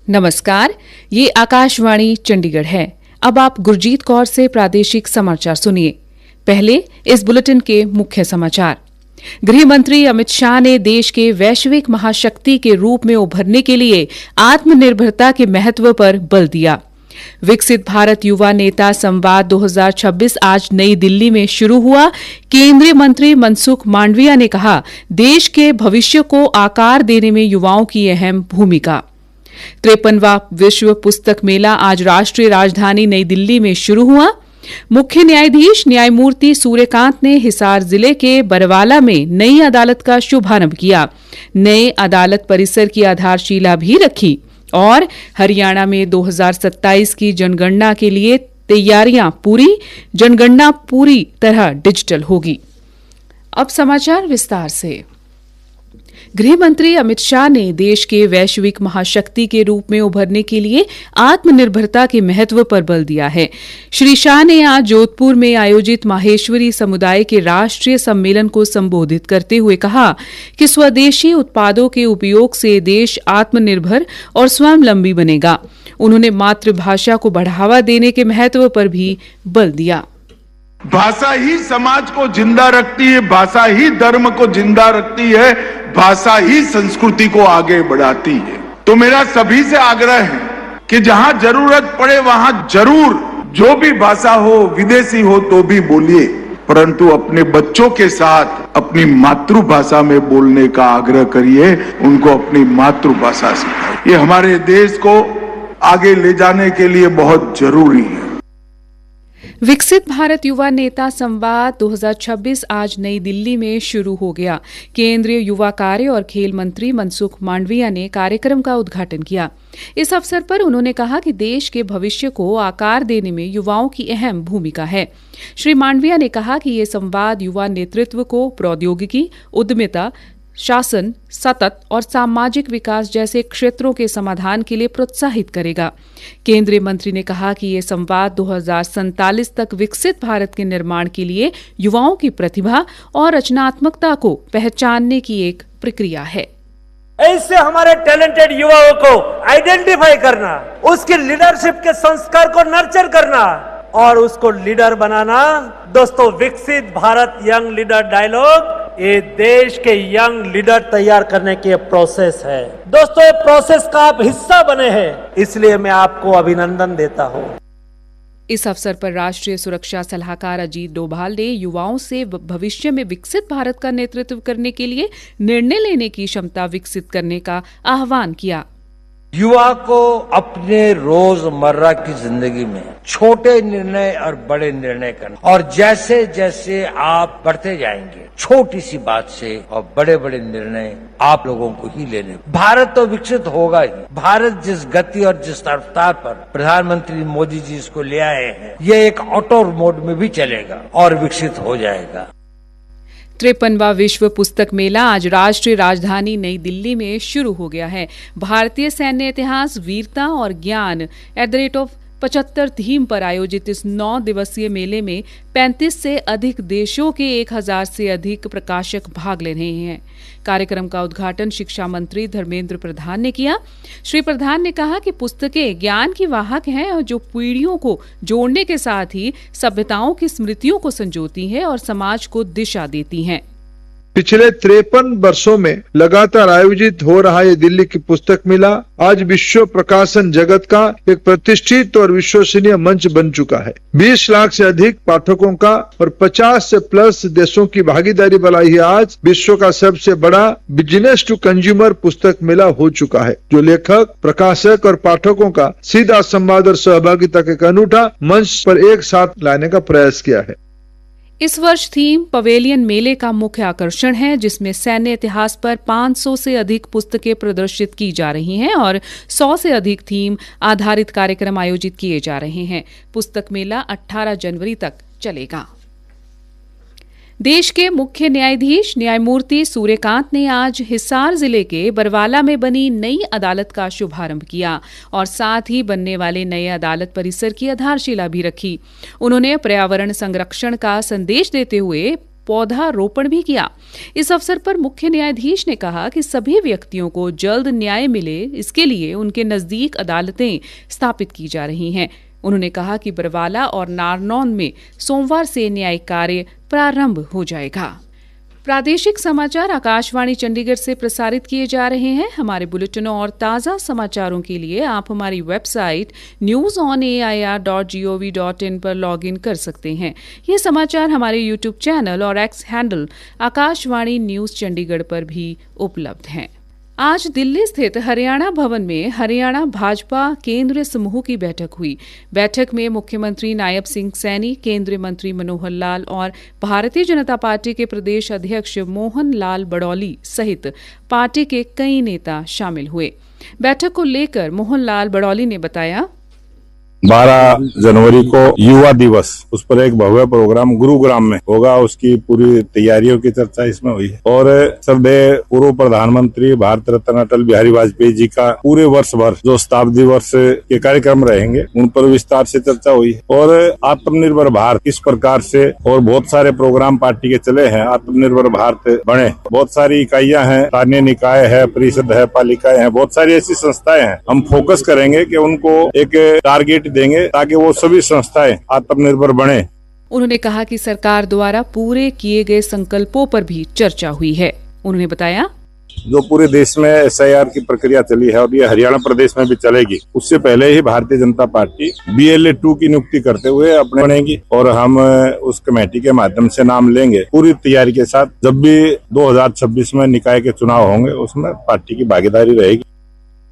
नमस्कार, ये आकाशवाणी चंडीगढ़ है। अब आप गुरजीत कौर से प्रादेशिक समाचार सुनिए। पहले इस बुलेटिन के मुख्य समाचार। गृह मंत्री अमित शाह ने देश के वैश्विक महाशक्ति के रूप में उभरने के लिए आत्मनिर्भरता के महत्व पर बल दिया। विकसित भारत युवा नेता संवाद 2026 आज नई दिल्ली में शुरू हुआ। केंद्रीय मंत्री मनसुख मांडविया ने कहा, देश के भविष्य को आकार देने में युवाओं की अहम भूमिका। 53वां विश्व पुस्तक मेला आज राष्ट्रीय राजधानी नई दिल्ली में शुरू हुआ। मुख्य न्यायाधीश न्यायमूर्ति सूर्यकांत ने हिसार जिले के बरवाला में नई अदालत का शुभारंभ किया। नए अदालत परिसर की आधारशिला भी रखी और हरियाणा में 2027 की जनगणना के लिए तैयारियां पूरी। जनगणना पूरी तरह डिजिटल होगी। अब समाचार विस्तार से। गृह मंत्री अमित शाह ने देश के वैश्विक महाशक्ति के रूप में उभरने के लिए आत्मनिर्भरता के महत्व पर बल दिया है। श्री शाह ने आज जोधपुर में आयोजित माहेश्वरी समुदाय के राष्ट्रीय सम्मेलन को संबोधित करते हुए कहा कि स्वदेशी उत्पादों के उपयोग से देश आत्मनिर्भर और स्वावलंबी बनेगा। उन्होंने मातृभाषा को बढ़ावा देने के महत्व पर भी बल दिया। भाषा ही समाज को जिंदा रखती है, भाषा ही धर्म को जिंदा रखती है, भाषा ही संस्कृति को आगे बढ़ाती है। तो मेरा सभी से आग्रह है कि जहां जरूरत पड़े वहां जरूर जो भी भाषा हो, विदेशी हो तो भी बोलिए, परंतु अपने बच्चों के साथ अपनी मातृभाषा में बोलने का आग्रह करिए, उनको अपनी मातृभाषा सिखाइए। ये हमारे देश को आगे ले जाने के लिए बहुत जरूरी है। विकसित भारत युवा नेता संवाद 2026 आज नई दिल्ली में शुरू हो गया। केंद्रीय युवा कार्य और खेल मंत्री मनसुख मांडविया ने कार्यक्रम का उद्घाटन किया। इस अवसर पर उन्होंने कहा कि देश के भविष्य को आकार देने में युवाओं की अहम भूमिका है। श्री मांडविया ने कहा कि ये संवाद युवा नेतृत्व को प्रौद्योगिकी, उद्यमिता, शासन, सतत और सामाजिक विकास जैसे क्षेत्रों के समाधान के लिए प्रोत्साहित करेगा। केंद्रीय मंत्री ने कहा कि ये संवाद 2047 तक विकसित भारत के निर्माण के लिए युवाओं की प्रतिभा और रचनात्मकता को पहचानने की एक प्रक्रिया है। ऐसे हमारे टैलेंटेड युवाओं को आइडेंटिफाई करना, उसकी लीडरशिप के संस्कार को नर्चर करना और उसको लीडर बनाना। दोस्तों, विकसित भारत यंग लीडर डायलॉग ये देश के यंग लीडर तैयार करने की प्रोसेस है। दोस्तों, ये प्रोसेस का आप हिस्सा बने हैं, इसलिए मैं आपको अभिनंदन देता हूं। इस अवसर पर राष्ट्रीय सुरक्षा सलाहकार अजीत डोभाल ने युवाओं से भविष्य में विकसित भारत का नेतृत्व करने के लिए निर्णय लेने की क्षमता विकसित करने का आह्वान किया। युवा को अपने रोजमर्रा की जिंदगी में छोटे निर्णय और बड़े निर्णय करना, और जैसे जैसे आप बढ़ते जाएंगे छोटी सी बात से और बड़े बड़े निर्णय आप लोगों को ही लेने। भारत तो विकसित होगा ही। भारत जिस गति और जिस रफ्तार पर प्रधानमंत्री मोदी जी इसको ले आए हैं, ये एक ऑटो मोड में भी चलेगा और विकसित हो जाएगा। 53वां विश्व पुस्तक मेला आज राष्ट्रीय राजधानी नई दिल्ली में शुरू हो गया है। भारतीय सैन्य इतिहास, वीरता और ज्ञान @75 थीम पर आयोजित इस 9 दिवसीय मेले में 35 से अधिक देशों के 1000 से अधिक प्रकाशक भाग ले रहे हैं। कार्यक्रम का उद्घाटन शिक्षा मंत्री धर्मेंद्र प्रधान ने किया। श्री प्रधान ने कहा कि पुस्तकें ज्ञान की वाहक हैं और जो पीढ़ियों को जोड़ने के साथ ही सभ्यताओं की स्मृतियों को संजोती है और समाज को दिशा देती हैं। पिछले 53 वर्षों में लगातार आयोजित हो रहा ये दिल्ली की पुस्तक मेला आज विश्व प्रकाशन जगत का एक प्रतिष्ठित और विश्वसनीय मंच बन चुका है। 20 लाख से अधिक पाठकों का और 50 से प्लस देशों की भागीदारी वाला ये आज विश्व का सबसे बड़ा बिजनेस टू कंज्यूमर पुस्तक मेला हो चुका है, जो लेखक, प्रकाशक और पाठकों का सीधा संवाद और सहभागिता का एक अनूठा मंच पर एक साथ लाने का प्रयास किया है। इस वर्ष थीम पवेलियन मेले का मुख्य आकर्षण है, जिसमें सैन्य इतिहास पर 500 से अधिक पुस्तकें प्रदर्शित की जा रही हैं और 100 से अधिक थीम आधारित कार्यक्रम आयोजित किए जा रहे हैं। पुस्तक मेला 18 जनवरी तक चलेगा। देश के मुख्य न्यायाधीश न्यायमूर्ति सूर्यकांत ने आज हिसार जिले के बरवाला में बनी नई अदालत का शुभारंभ किया और साथ ही बनने वाले नए अदालत परिसर की आधारशिला भी रखी। उन्होंने पर्यावरण संरक्षण का संदेश देते हुए पौधा रोपण भी किया। इस अवसर पर मुख्य न्यायाधीश ने कहा कि सभी व्यक्तियों को जल्द न्याय मिले, इसके लिए उनके नजदीक अदालतें स्थापित की जा रही हैं। उन्होंने कहा कि बरवाला और नारनौंद में सोमवार से न्यायिक कार्य प्रारंभ हो जाएगा। प्रादेशिक समाचार आकाशवाणी चंडीगढ़ से प्रसारित किए जा रहे हैं। हमारे बुलेटिनों और ताज़ा समाचारों के लिए आप हमारी वेबसाइट newsonair.gov.in पर लॉगिन कर सकते हैं। ये समाचार हमारे यूट्यूब चैनल और x handle Akashvani news Chandigarh पर भी उपलब्ध हैं। आज दिल्ली स्थित हरियाणा भवन में हरियाणा भाजपा केंद्रीय समूह की बैठक हुई। बैठक में मुख्यमंत्री नायब सिंह सैनी, केंद्रीय मंत्री मनोहर लाल और भारतीय जनता पार्टी के प्रदेश अध्यक्ष मोहन लाल बड़ौली सहित पार्टी के कई नेता शामिल हुए। बैठक को लेकर मोहन लाल बड़ौली ने बताया, 12 जनवरी को युवा दिवस, उस पर एक भव्य प्रोग्राम गुरुग्राम में होगा। उसकी पूरी तैयारियों की चर्चा इसमें हुई है और श्रद्धेय पूर्व प्रधानमंत्री भारत रत्न अटल बिहारी वाजपेयी जी का पूरे वर्ष भर जो शताब्दी वर्ष के कार्यक्रम रहेंगे उन पर विस्तार से चर्चा हुई है। और आत्मनिर्भर भारत किस प्रकार से, और बहुत सारे प्रोग्राम पार्टी के चले हैं, आत्मनिर्भर भारत बने। बहुत सारी इकाइयां हैं, स्थानीय निकाय है, परिषद है, पालिकाएं हैं, बहुत सारी ऐसी संस्थाएं हैं। हम फोकस करेंगे कि उनको एक टारगेट देंगे ताकि वो सभी संस्थाएं आत्मनिर्भर बने। उन्होंने कहा कि सरकार द्वारा पूरे किए गए संकल्पों पर भी चर्चा हुई है। उन्होंने बताया, जो पूरे देश में SIR की प्रक्रिया चली है और ये हरियाणा प्रदेश में भी चलेगी, उससे पहले ही भारतीय जनता पार्टी BLA 2 की नियुक्ति करते हुए अपने बनेगी और हम उस कमेटी के माध्यम से नाम लेंगे पूरी तैयारी के साथ। जब भी 2026 में निकाय के चुनाव होंगे उसमें पार्टी की भागीदारी रहेगी।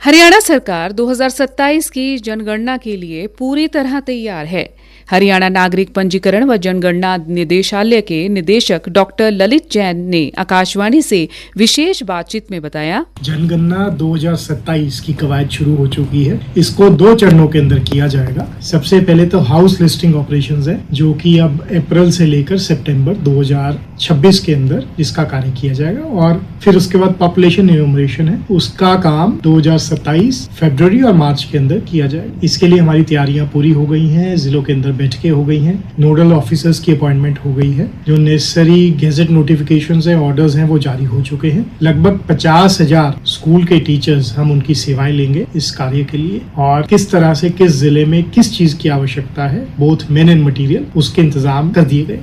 हरियाणा सरकार 2027 की जनगणना के लिए पूरी तरह तैयार है। हरियाणा नागरिक पंजीकरण व जनगणना निदेशालय के निदेशक डॉक्टर ललित जैन ने आकाशवाणी से विशेष बातचीत में बताया, जनगणना 2027 की कवायद शुरू हो चुकी है। इसको 2 चरणों के अंदर किया जाएगा। सबसे पहले तो हाउस लिस्टिंग ऑपरेशंस है, जो कि अब अप्रैल से लेकर सितंबर 2026 के अंदर इसका कार्य किया जाएगा। और फिर उसके बाद पॉपुलेशन एन्यूमरेशन है, उसका काम 2027 फरवरी और मार्च के अंदर किया जाएगा। इसके लिए हमारी तैयारियां पूरी हो गई हैं, जिलों के अंदर बैठकें हो गई हैं, नोडल ऑफिसर्स की अपॉइंटमेंट हो गई है, जो नेसेसरी गेजेट नोटिफिकेशंस है, ऑर्डर्स हैं, वो जारी हो चुके हैं। लगभग 50,000 स्कूल के टीचर्स हम उनकी सेवाएं लेंगे इस कार्य के लिए। और किस तरह से किस जिले में किस चीज की आवश्यकता है, बोथ मेन एंड मटीरियल, उसके इंतजाम कर दिए गए।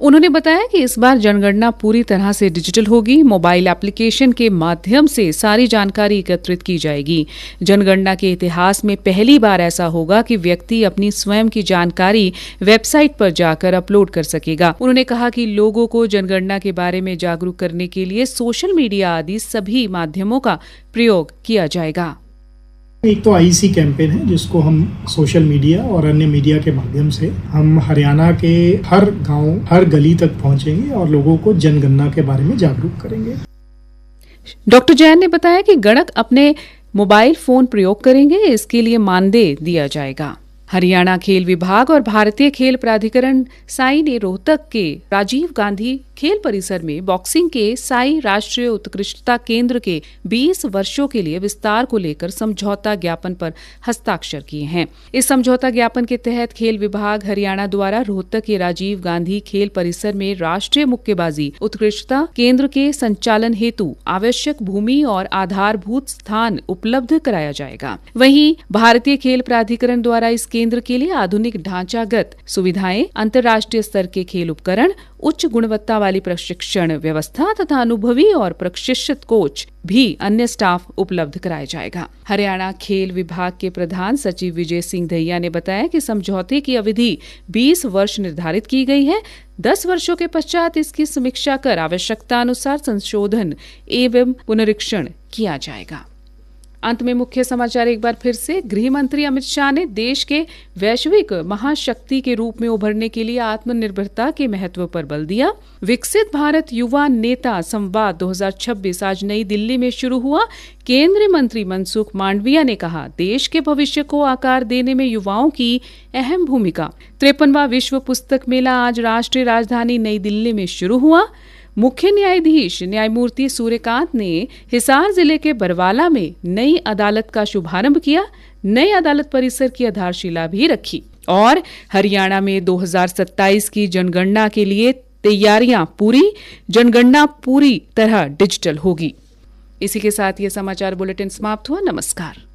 उन्होंने बताया कि इस बार जनगणना पूरी तरह से डिजिटल होगी। मोबाइल एप्लीकेशन के माध्यम से सारी जानकारी एकत्रित की जाएगी। जनगणना के इतिहास में पहली बार ऐसा होगा कि व्यक्ति अपनी स्वयं की जानकारी वेबसाइट पर जाकर अपलोड कर सकेगा। उन्होंने कहा कि लोगों को जनगणना के बारे में जागरूक करने के लिए सोशल मीडिया आदि सभी माध्यमों का प्रयोग किया जाएगा। एक तो IEC कैंपेन है, जिसको हम सोशल मीडिया और अन्य मीडिया के माध्यम से हम हरियाणा के हर गांव, हर गली तक पहुंचेंगे और लोगों को जनगणना के बारे में जागरूक करेंगे। डॉक्टर जैन ने बताया कि गणक अपने मोबाइल फोन प्रयोग करेंगे, इसके लिए मानदेय दिया जाएगा। हरियाणा खेल विभाग और भारतीय खेल प्राधिकरण साई ने रोहतक के राजीव गांधी खेल परिसर में बॉक्सिंग के साई राष्ट्रीय उत्कृष्टता केंद्र के 20 वर्षों के लिए विस्तार को लेकर समझौता ज्ञापन पर हस्ताक्षर किए हैं। इस समझौता ज्ञापन के तहत खेल विभाग हरियाणा द्वारा रोहतक के राजीव गांधी खेल परिसर में राष्ट्रीय मुक्केबाजी उत्कृष्टता केंद्र के संचालन हेतु आवश्यक भूमि और आधारभूत स्थान उपलब्ध कराया जाएगा। वहीं भारतीय खेल प्राधिकरण द्वारा इस केंद्र के लिए आधुनिक ढांचागत सुविधाएं, अंतर्राष्ट्रीय स्तर के खेल उपकरण, उच्च गुणवत्ता वाली प्रशिक्षण व्यवस्था तथा अनुभवी और प्रशिक्षित कोच भी अन्य स्टाफ उपलब्ध कराया जाएगा। हरियाणा खेल विभाग के प्रधान सचिव विजय सिंह दहिया ने बताया कि समझौते की अवधि 20 वर्ष निर्धारित की गई है। 10 वर्षों के पश्चात इसकी समीक्षा कर आवश्यकता अनुसार संशोधन एवं पुनरीक्षण किया जाएगा। अंत में मुख्य समाचार एक बार फिर से। गृह मंत्री अमित शाह ने देश के वैश्विक महाशक्ति के रूप में उभरने के लिए आत्मनिर्भरता के महत्व पर बल दिया। विकसित भारत युवा नेता संवाद 2026 आज नई दिल्ली में शुरू हुआ। केंद्रीय मंत्री मनसुख मांडविया ने कहा, देश के भविष्य को आकार देने में युवाओं की अहम भूमिका। 53वां विश्व पुस्तक मेला आज राष्ट्रीय राजधानी नई दिल्ली में शुरू हुआ। मुख्य न्यायाधीश न्यायमूर्ति सूर्यकांत ने हिसार जिले के बरवाला में नई अदालत का शुभारंभ किया। नई अदालत परिसर की आधारशिला भी रखी और हरियाणा में 2027 की जनगणना के लिए तैयारियां पूरी, जनगणना पूरी तरह डिजिटल होगी। इसी के साथ ये समाचार बुलेटिन समाप्त हुआ। नमस्कार।